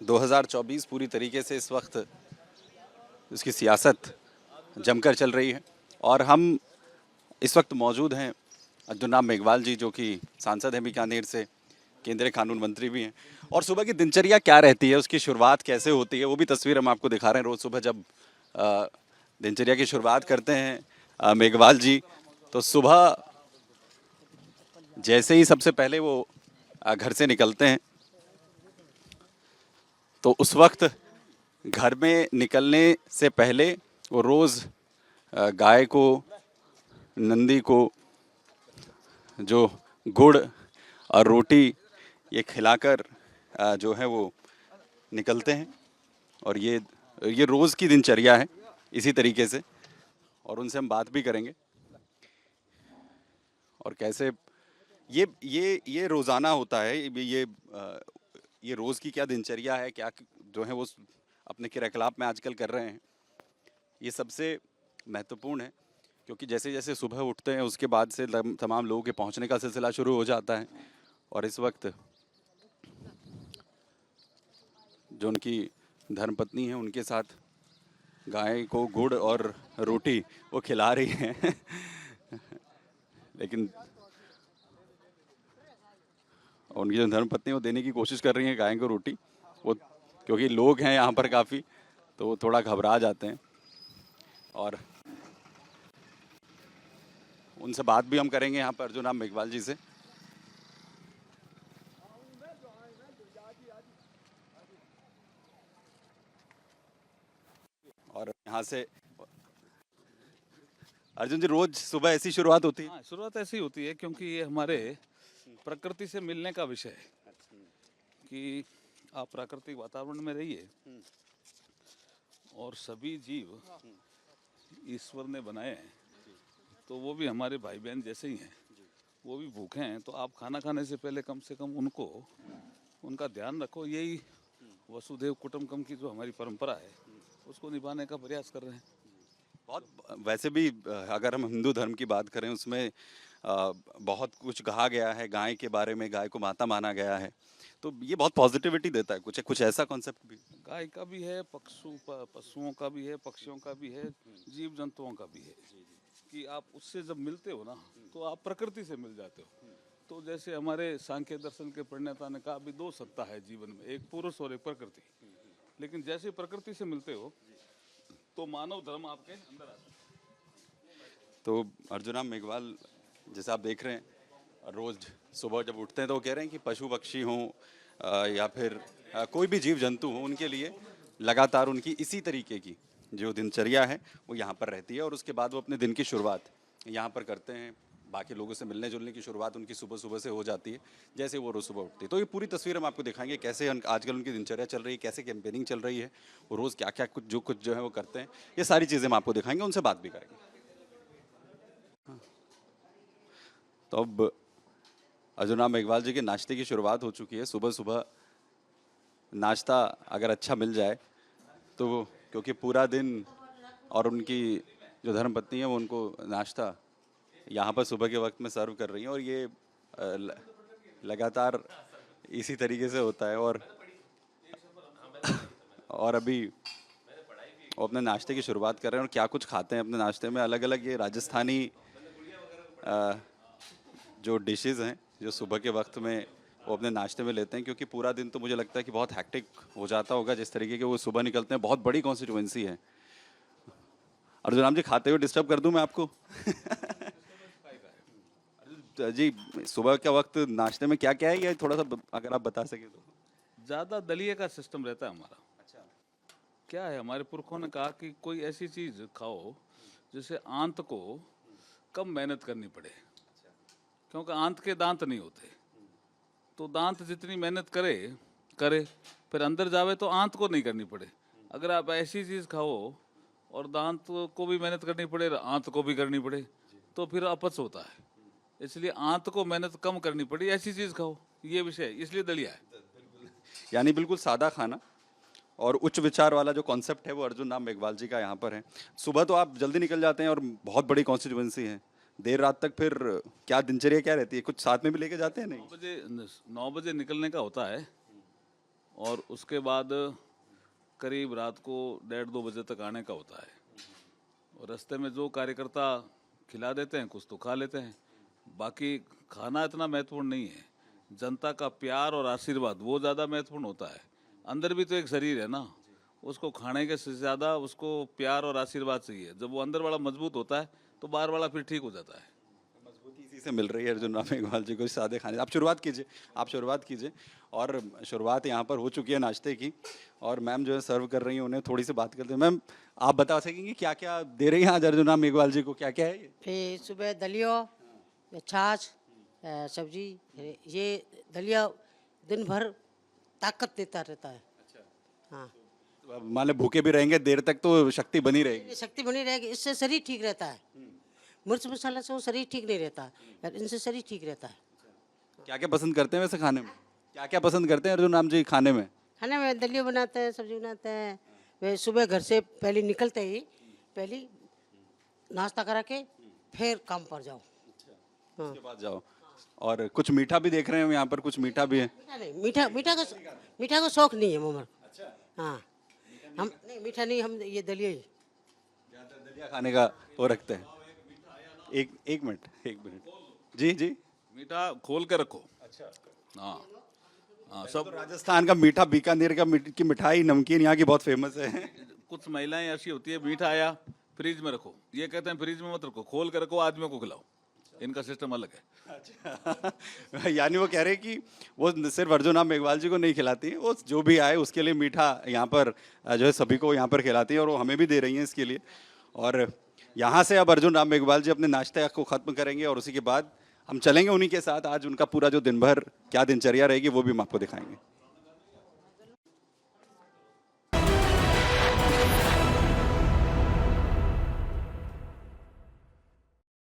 2024 पूरी तरीके से इस वक्त उसकी सियासत जमकर चल रही है और हम इस वक्त मौजूद हैं जनाब मेघवाल जी, जो कि सांसद हैं बीकानेर से, केंद्रीय कानून मंत्री भी हैं। और सुबह की दिनचर्या क्या रहती है, उसकी शुरुआत कैसे होती है, वो भी तस्वीर हम आपको दिखा रहे हैं। रोज़ सुबह जब अ, दिनचर्या की शुरुआत करते हैं मेघवाल जी, तो सुबह जैसे ही सबसे पहले वो घर से निकलते हैं, तो उस वक्त घर में निकलने से पहले वो रोज़ गाय को, नंदी को जो गुड़ और रोटी ये खिलाकर जो है वो निकलते हैं। और ये रोज़ की दिनचर्या है इसी तरीके से, और उनसे हम बात भी करेंगे। और कैसे ये रोज़ाना होता है, ये रोज़ की क्या दिनचर्या है, क्या जो है वो अपने क्रियाकलाप में आजकल कर रहे हैं, ये सबसे महत्वपूर्ण है। क्योंकि जैसे जैसे सुबह उठते हैं उसके बाद से तमाम लोगों के पहुंचने का सिलसिला शुरू हो जाता है। और इस वक्त जो उनकी धर्मपत्नी है उनके साथ गाय को गुड़ और रोटी वो खिला रही हैं लेकिन उनकी जो धर्मपत्नी है वो देने की कोशिश कर रही है गाय को रोटी, वो क्योंकि लोग हैं यहाँ पर काफ़ी, तो वो थोड़ा घबरा जाते हैं। और उनसे बात भी हम करेंगे यहाँ पर जनाब मेघवाल जी से। और यहाँ से अर्जुन जी, रोज सुबह ऐसी शुरुआत होती है? हाँ, शुरुआत ऐसी होती है क्योंकि ये हमारे प्रकृति से मिलने का विषय है कि आप प्राकृतिक वातावरण में रहिए और सभी जीव ईश्वर ने बनाए हैं, तो वो भी हमारे भाई बहन जैसे ही हैं। वो भी भूखे हैं तो आप खाना खाने से पहले कम से कम उनका ध्यान रखो। यही वसुधैव कुटुंबकम की जो हमारी परंपरा है उसको निभाने का प्रयास कर रहे हैं। बहुत वैसे भी अगर हम हिंदू धर्म की बात करें उसमें बहुत कुछ कहा गया है गाय के बारे में, गाय को माता माना गया है, तो ये बहुत पॉजिटिविटी देता है। कुछ कुछ ऐसा कॉन्सेप्ट भी गाय का भी है, पशुओं का भी है, पक्षियों का भी है, जीव जंतुओं का भी है कि आप उससे जब मिलते हो ना तो आप प्रकृति से मिल जाते हो। तो जैसे हमारे सांख्य दर्शन के प्रणेता ने कहा, अभी दो सत्ता है जीवन में, एक पुरुष और एक प्रकृति। लेकिन जैसे प्रकृति से मिलते हो तो मानव धर्म आपके अंदर आता है। तो अर्जुना मेघवाल, जैसे आप देख रहे हैं रोज सुबह जब उठते हैं तो वो कह रहे हैं कि पशु पक्षी हों या फिर कोई भी जीव जंतु हो, उनके लिए लगातार उनकी इसी तरीके की जो दिनचर्या है वो यहाँ पर रहती है। और उसके बाद वो अपने दिन की शुरुआत यहाँ पर करते हैं। बाकी लोगों से मिलने जुलने की शुरुआत उनकी सुबह सुबह से हो जाती है, जैसे वो रोज़ सुबह उठती है। तो ये पूरी तस्वीर हम आपको दिखाएंगे कैसे आजकल उनकी दिनचर्या चल रही है, कैसे कैंपेनिंग चल रही है, वो रोज़ क्या क्या कुछ जो है वो करते हैं। ये सारी चीज़ें हम आपको दिखाएंगे, उनसे बात भी करेंगे। तो अब अजुना मेघवाल जी के नाश्ते की शुरुआत हो चुकी है। सुबह सुबह नाश्ता अगर अच्छा मिल जाए तो वो, क्योंकि पूरा दिन और उनकी जो धर्मपत्नी है वो उनको नाश्ता यहाँ पर सुबह के वक्त में सर्व कर रही हैं। और ये लगातार इसी तरीके से होता है। और अभी वो अपने नाश्ते की शुरुआत कर रहे हैं। और क्या कुछ खाते हैं अपने नाश्ते में, अलग अलग ये राजस्थानी जो डिशेज़ हैं जो सुबह के वक्त में वो अपने नाश्ते में लेते हैं। क्योंकि पूरा दिन तो मुझे लगता है कि बहुत हैक्टिक हो जाता होगा जिस तरीके के वो सुबह निकलते हैं। बहुत बड़ी कॉन्स्टिट्यूएंसी है। अर्जुन राम जी, खाते हुए डिस्टर्ब कर दूं मैं आपको? अर्जुन जी, सुबह का वक्त नाश्ते में क्या क्या है, ये थोड़ा सा अगर आप बता सके तो। ज़्यादा दलिए का सिस्टम रहता है हमारा। क्या है, हमारे पुरखों ने कहा कि कोई ऐसी चीज़ खाओ जिससे आंत को कम मेहनत करनी पड़े, क्योंकि आंत के दांत नहीं होते। तो दांत जितनी मेहनत करे करे फिर अंदर जावे तो आंत को नहीं करनी पड़े। अगर आप ऐसी चीज़ खाओ और दांत को भी मेहनत करनी पड़े और आंत को भी करनी पड़े तो फिर अपच होता है। इसलिए आंत को मेहनत कम करनी पड़ी, ऐसी चीज़ खाओ, ये विषय है, इसलिए दलिया है। यानी बिल्कुल सादा खाना और उच्च विचार वाला जो कॉन्सेप्ट है वो अर्जुन राम मेघवाल जी का यहाँ पर है। सुबह तो आप जल्दी निकल जाते हैं और बहुत बड़ी कॉन्स्टिट्यूएंसी है, देर रात तक फिर क्या दिनचर्या क्या रहती है? कुछ साथ में भी लेके जाते हैं? नहीं, 9 बजे निकलने का होता है और उसके बाद करीब रात को 1:30-2 बजे तक आने का होता है। और रास्ते में जो कार्यकर्ता खिला देते हैं कुछ तो खा लेते हैं, बाकी खाना इतना महत्वपूर्ण नहीं है। जनता का प्यार और आशीर्वाद वो ज़्यादा महत्वपूर्ण होता है। अंदर भी तो एक शरीर है ना, उसको खाने के से ज़्यादा उसको प्यार और आशीर्वाद चाहिए। जब वो अंदर वाला मजबूत होता है तो बाहर वाला फिर ठीक हो जाता है। मजबूती इसी से मिल रही है अर्जुन राम मेघवाल जी को सादे खाने। आप शुरुआत कीजिए, आप शुरुआत कीजिए। और शुरुआत यहाँ पर हो चुकी है नाश्ते की, और मैम जो है सर्व कर रही हैं, उन्हें थोड़ी सी बात करते हैं। मैम, आप बता सकेंगे क्या क्या दे रही हैं आज अर्जुन राम मेघवाल जी को, क्या क्या है ये? फिर सुबह दलिया, छाछ, सब्जी। ये दलिया दिन भर ताकत देता रहता है। हाँ, तो अब मान लें भूखे भी रहेंगे देर तक तो शक्ति बनी रहेगी। ये शक्ति बनी रहेगी, इससे शरीर ठीक रहता है। मिर्च मसाला से वो शरीर ठीक नहीं रहता, और इनसे शरीर ठीक रहता है। क्या क्या पसंद करते हैं वैसे खाने में, क्या क्या पसंद करते हैं अर्जुन राम जी खाने में? खाने में दलिया बनाते हैं, सब्जी बनाते हैं। वे सुबह घर से पहले निकलते ही पहले नाश्ता करा के फिर काम पर जाओ। हाँ, उसके बाद जाओ। और कुछ मीठा भी देख रहे हैं यहाँ पर, कुछ मीठा भी है। मीठा नहीं, मीठा का शौक नहीं है ममर। हाँ, हम नहीं, मीठा नहीं, हम ये दलिया ही। ज़्यादातर दलिया खाने का वो रखते हैं। एक मिनट जी जी। मीठा खोल के रखो। अच्छा। हाँ हाँ, तो सब राजस्थान का मीठा, बीकानेर का की मिठाई, नमकीन यहाँ की बहुत फेमस है। कुछ महिलाएं ऐसी होती है, मीठा आया फ्रिज में रखो, ये कहते हैं फ्रिज में मत रखो, खोल के रखो, आदमियों को खिलाओ। इनका सिस्टम अलग है। अच्छा। यानी वो कह रहे हैं कि वो सिर्फ अर्जुन राम मेघवाल जी को नहीं खिलाती हैं, वो जो भी आए उसके लिए मीठा यहाँ पर जो है सभी को यहाँ पर खिलाती हैं, और वो हमें भी दे रही हैं इसके लिए। और यहाँ से अब अर्जुन राम मेघवाल जी अपने नाश्ते को ख़त्म करेंगे, और उसी के बाद हम चलेंगे उन्हीं के साथ। आज उनका पूरा जो दिन भर क्या दिनचर्या रहेगी वो भी हम आपको दिखाएंगे।